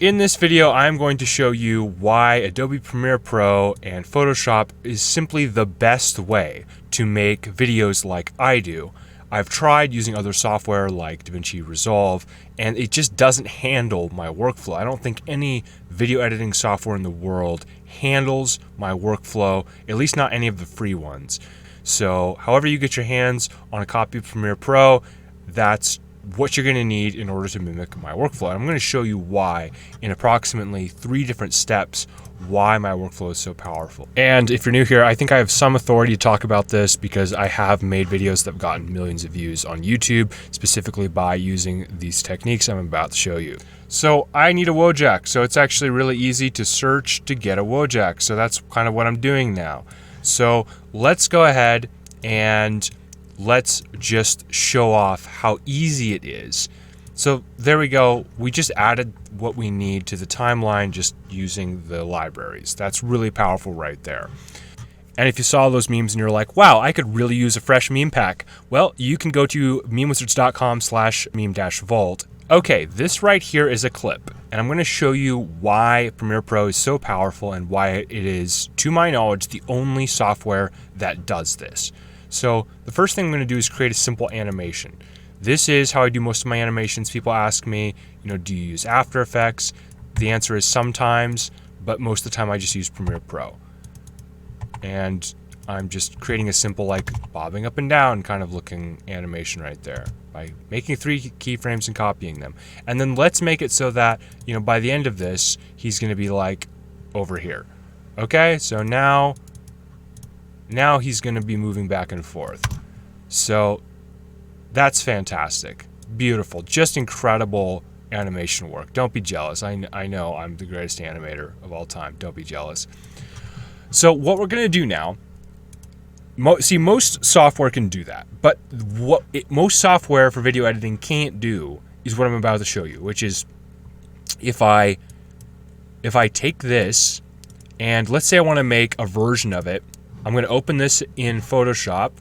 In this video, I'm going to show you why Adobe Premiere Pro and Photoshop is simply the best way to make videos like I do. I've tried using other software like DaVinci Resolve, and it just doesn't handle my workflow. I don't think any video editing software in the world handles my workflow, at least not any of the free ones. So however you get your hands on a copy of Premiere Pro, that's what you're going to need in order to mimic my workflow. And I'm going to show you why in approximately 3 different steps why my workflow is so powerful. And if you're new here, I think I have some authority to talk about this because I have made videos that have gotten millions of views on YouTube, specifically by using these techniques I'm about to show you. So I need a Wojak. So it's actually really easy to search to get a Wojak. So that's kind of what I'm doing now. So let's go ahead and let's just show off how easy it is. So there we go. We just added what we need to the timeline just using the libraries. That's really powerful right there. And if you saw those memes and you're like, wow, I could really use a fresh meme pack. Well, you can go to memewizards.com/meme-vault. Okay, this right here is a clip. And I'm going to show you why Premiere Pro is so powerful and why it is, to my knowledge, the only software that does this. So the first thing I'm going to do is create a simple animation. This is how I do most of my animations. People ask me, do you use After Effects? The answer is sometimes, but most of the time I just use Premiere Pro. And I'm just creating a simple like bobbing up and down kind of looking animation right there by making 3 keyframes and copying them. And then let's make it so that, by the end of this, he's going to be like over here. Okay, so now he's going to be moving back and forth. So that's fantastic. Beautiful. Just incredible animation work. Don't be jealous. I know I'm the greatest animator of all time. Don't be jealous. So what we're going to do now, most software can do that. But what most software for video editing can't do is what I'm about to show you, which is if I take this and let's say I want to make a version of it. I'm going to open this in Photoshop,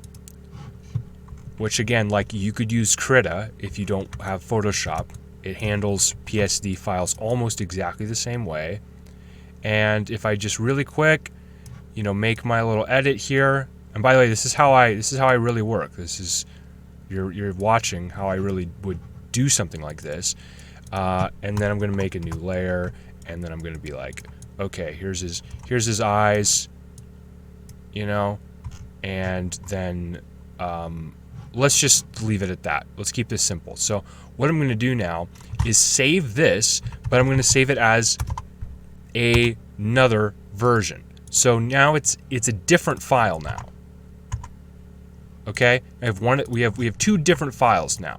which again, like you could use Krita if you don't have Photoshop. It handles PSD files almost exactly the same way. And if I just really quick, make my little edit here. And by the way, this is how I really work. This is you're watching how I really would do something like this. And then I'm going to make a new layer, and then I'm going to be like, okay, here's his eyes. And then let's just leave it at that. Let's keep this simple. So what I'm going to do now is save this, but I'm going to save it as another version. So now it's a different file now. Okay, we have 2 different files now.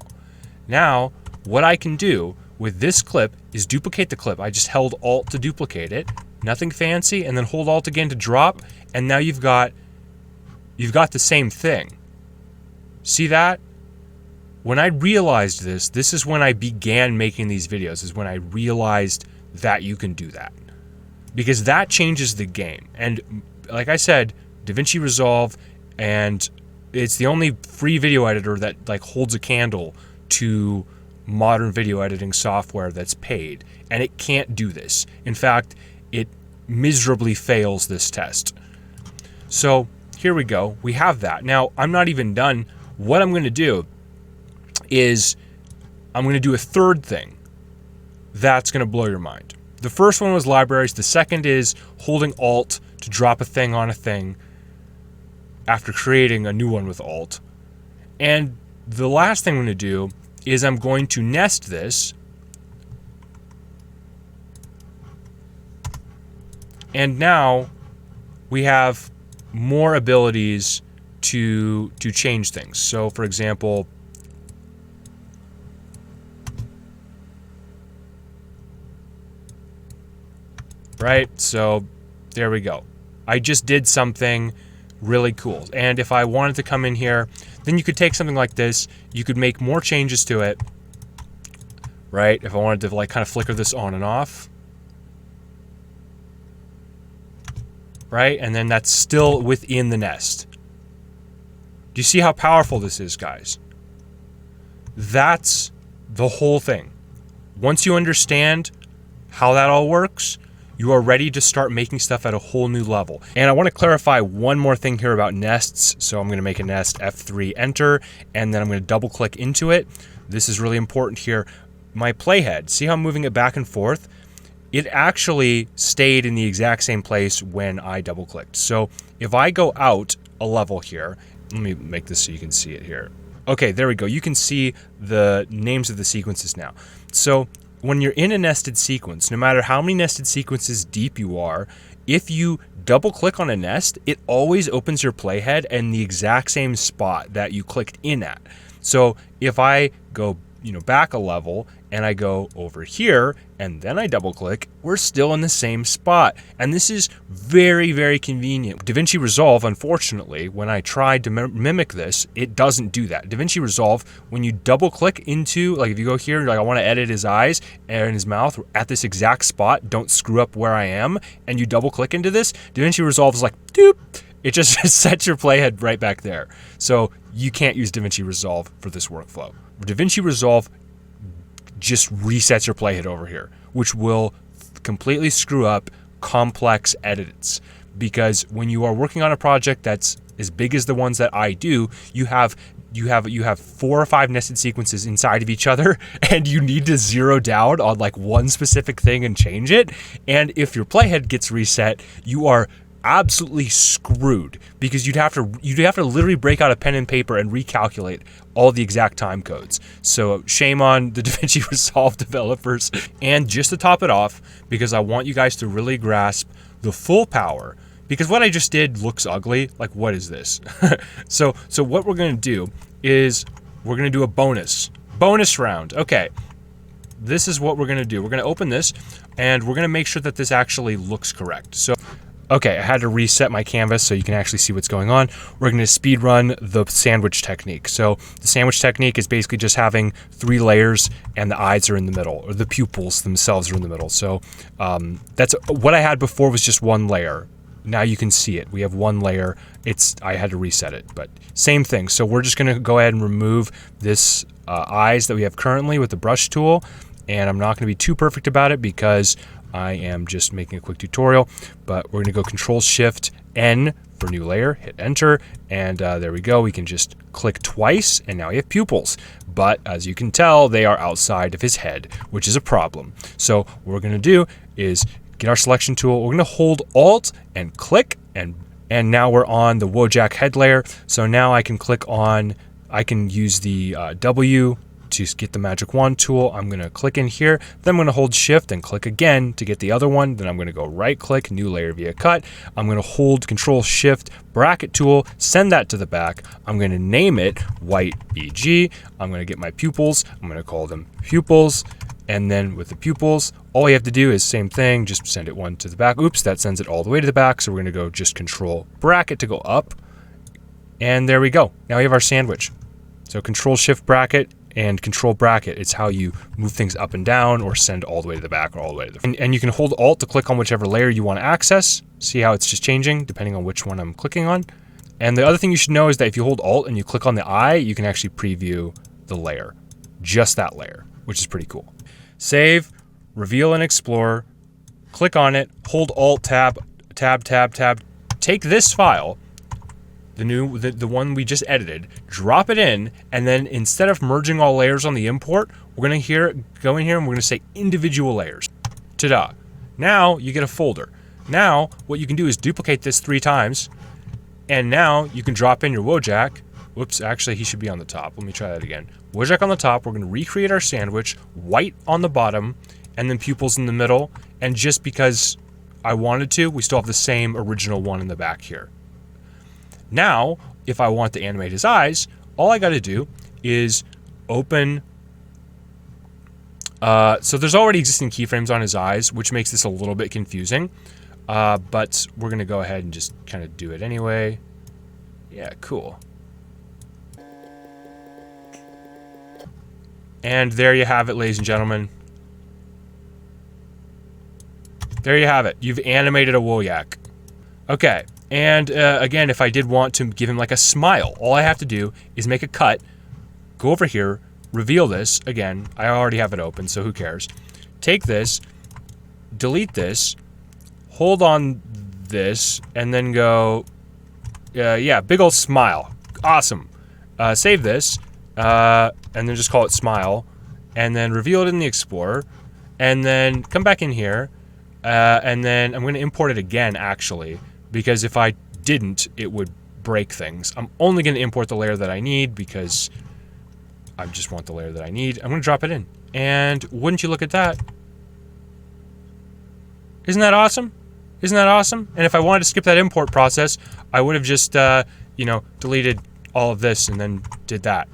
Now what I can do with this clip is duplicate the clip. I just held Alt to duplicate it. Nothing fancy, and then hold Alt again to drop, and now you've got the same thing. See that? When I realized this is when I began making these videos, is when I realized that you can do that. Because that changes the game. And like I said, DaVinci Resolve, and it's the only free video editor that like holds a candle to modern video editing software that's paid. And it can't do this. In fact, it miserably fails this test. So here we go. We have that. Now, I'm not even done. What I'm going to do is I'm going to do a third thing that's going to blow your mind. The first one was libraries. The second is holding Alt to drop a thing on a thing after creating a new one with Alt. And the last thing I'm going to do is I'm going to nest this. And now we have more abilities to change things. So for example, right? So there we go. I just did something really cool. And if I wanted to come in here, then you could take something like this. You could make more changes to it, right? If I wanted to like kind of flicker this on and off. Right? And then that's still within the nest. Do you see how powerful this is, guys? That's the whole thing. Once you understand how that all works, you are ready to start making stuff at a whole new level. And I want to clarify one more thing here about nests. So I'm going to make a nest, F3, enter, and then I'm going to double click into it. This is really important here. My playhead, see how I'm moving it back and forth? It actually stayed in the exact same place when I double clicked. So if I go out a level here, let me make this so you can see it here. Okay, there we go. You can see the names of the sequences now. So when you're in a nested sequence, no matter how many nested sequences deep you are, if you double click on a nest, it always opens your playhead in the exact same spot that you clicked in at. So if I go, back a level and I go over here and then I double click, we're still in the same spot. And this is very, very convenient. DaVinci Resolve, unfortunately, when I tried to mimic this, it doesn't do that. DaVinci Resolve, when you double click into, like if you go here, like I want to edit his eyes and his mouth at this exact spot, don't screw up where I am, and you double click into this, DaVinci Resolve is like, doop, it just sets your playhead right back there. So you can't use DaVinci Resolve for this workflow. DaVinci Resolve just resets your playhead over here, which will completely screw up complex edits. Because when you are working on a project that's as big as the ones that I do, you have 4 or 5 nested sequences inside of each other, and you need to zero down on like one specific thing and change it. And if your playhead gets reset, you are absolutely screwed, because you'd have to literally break out a pen and paper and recalculate all the exact time codes. So shame on the DaVinci Resolve developers. And just to top it off, because I want you guys to really grasp the full power, because what I just did looks ugly. Like, what is this? So what we're going to do is we're going to do a bonus round. Okay, this is what we're going to do. We're going to open this and we're going to make sure that this actually looks correct. So okay, I had to reset my canvas so you can actually see what's going on. We're going to speed run the sandwich technique. So the sandwich technique is basically just having 3 layers and the eyes are in the middle, or the pupils themselves are in the middle. So that's what I had before, was just 1 layer. Now you can see it. We have 1 layer. I had to reset it, but same thing. So we're just going to go ahead and remove this eyes that we have currently with the brush tool. And I'm not going to be too perfect about it because I am just making a quick tutorial, but we're going to go Control-Shift-N for new layer, hit enter, and there we go. We can just click twice, and now we have pupils. But as you can tell, they are outside of his head, which is a problem. So what we're going to do is get our selection tool. We're going to hold Alt and click, and now we're on the Wojak head layer. So now I can use the W to get the magic wand tool. I'm going to click in here, then I'm going to hold shift and click again to get the other one. Then I'm going to go right click, new layer via cut. I'm going to hold Control Shift bracket tool, send that to the back. I'm going to name it white BG. I'm going to get my pupils. I'm going to call them pupils. And then with the pupils, all you have to do is same thing, just send it one to the back. Oops, that sends it all the way to the back. So we're going to go just Control bracket to go up. And there we go. Now we have our sandwich. So Control Shift bracket and Control bracket. It's how you move things up and down, or send all the way to the back, or all the way to the and you can hold Alt to click on whichever layer you want to access. See how it's just changing depending on which one I'm clicking on. And the other thing you should know is that if you hold Alt and you click on the eye, you can actually preview the layer, just that layer, which is pretty cool. Save, reveal and explore, click on it, hold Alt, tab, take this file, the one we just edited, drop it in, and then instead of merging all layers on the import, we're going to go in here and we're going to say individual layers. Ta-da. Now you get a folder. Now what you can do is duplicate this 3 times, and now you can drop in your Wojak. Whoops, actually he should be on the top. Let me try that again. Wojak on the top, we're going to recreate our sandwich, white on the bottom, and then pupils in the middle. And just because I wanted to, we still have the same original one in the back here. Now, if I want to animate his eyes, all I got to do is open. So there's already existing keyframes on his eyes, which makes this a little bit confusing. But we're going to go ahead and just kind of do it anyway. Yeah, cool. And there you have it, ladies and gentlemen. There you have it. You've animated a Wojak. Okay. And again, if I did want to give him like a smile, all I have to do is make a cut, go over here, reveal this. Again, I already have it open, so who cares? Take this, delete this, hold on this, and then go, yeah, big old smile. Awesome. Save this, and then just call it smile, and then reveal it in the Explorer, and then come back in here, and then I'm going to import it again, actually, because if I didn't, it would break things. I'm only going to import the layer that I need because I just want the layer that I need. I'm going to drop it in. And wouldn't you look at that? Isn't that awesome? Isn't that awesome? And if I wanted to skip that import process, I would have just, you know, deleted all of this and then did that.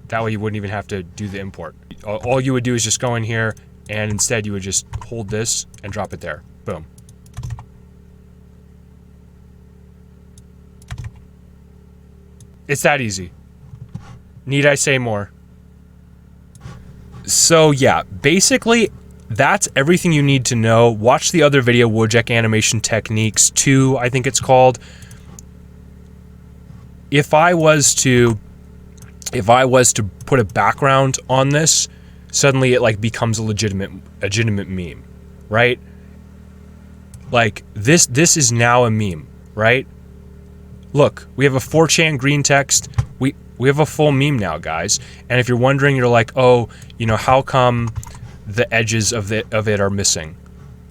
That way you wouldn't even have to do the import. All you would do is just go in here, and instead you would just hold this and drop it there. Boom. It's that easy. Need I say more? So yeah, basically that's everything you need to know. Watch the other video, Wojak Animation Techniques 2, I think it's called. If I was to put a background on this, suddenly it like becomes a legitimate meme, right? Like this is now a meme, right? Look, we have a 4chan green text. We have a full meme now, guys. And if you're wondering, you're like, oh, you know, how come the edges of it are missing?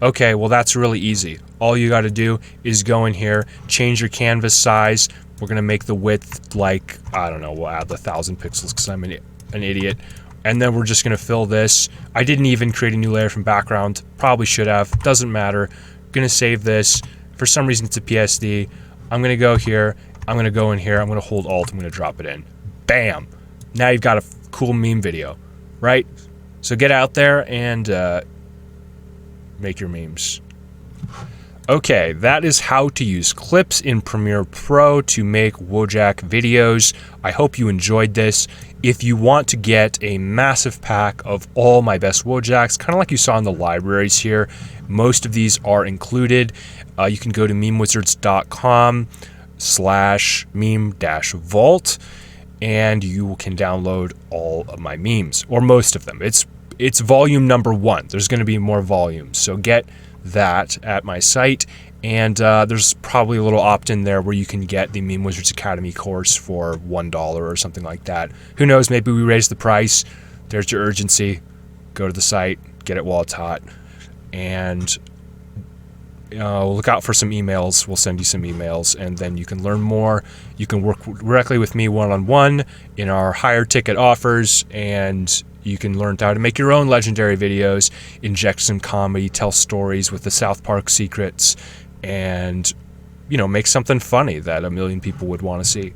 Okay, well that's really easy. All you got to do is go in here, change your canvas size. We're gonna make the width like, I don't know, we'll add 1,000 pixels because I'm an idiot. And then we're just gonna fill this. I didn't even create a new layer from background. Probably should have. Doesn't matter. Gonna save this. For some reason it's a PSD. I'm gonna go here. I'm gonna go in here. I'm gonna hold Alt. I'm gonna drop it in. Bam! Now you've got a cool meme video, right? So get out there and make your memes. Okay, that is how to use clips in Premiere Pro to make Wojak videos. I hope you enjoyed this. If you want to get a massive pack of all my best Wojaks, kind of like you saw in the libraries here, most of these are included. You can go to memewizards.com/meme-vault, and you can download all of my memes, or most of them. It's volume number 1. There's going to be more volumes, so get that at my site, and there's probably a little opt-in there where you can get the Meme Wizards Academy course for $1 or something like that. Who knows, maybe we raise the price. There's your urgency. Go to the site, get it while it's hot, and look out for some emails. We'll send you some emails, and then you can learn more. You can work directly with me one-on-one in our higher ticket offers, and you can learn how to make your own legendary videos, inject some comedy, tell stories with the South Park secrets, and, you know, make something funny that a million people would want to see.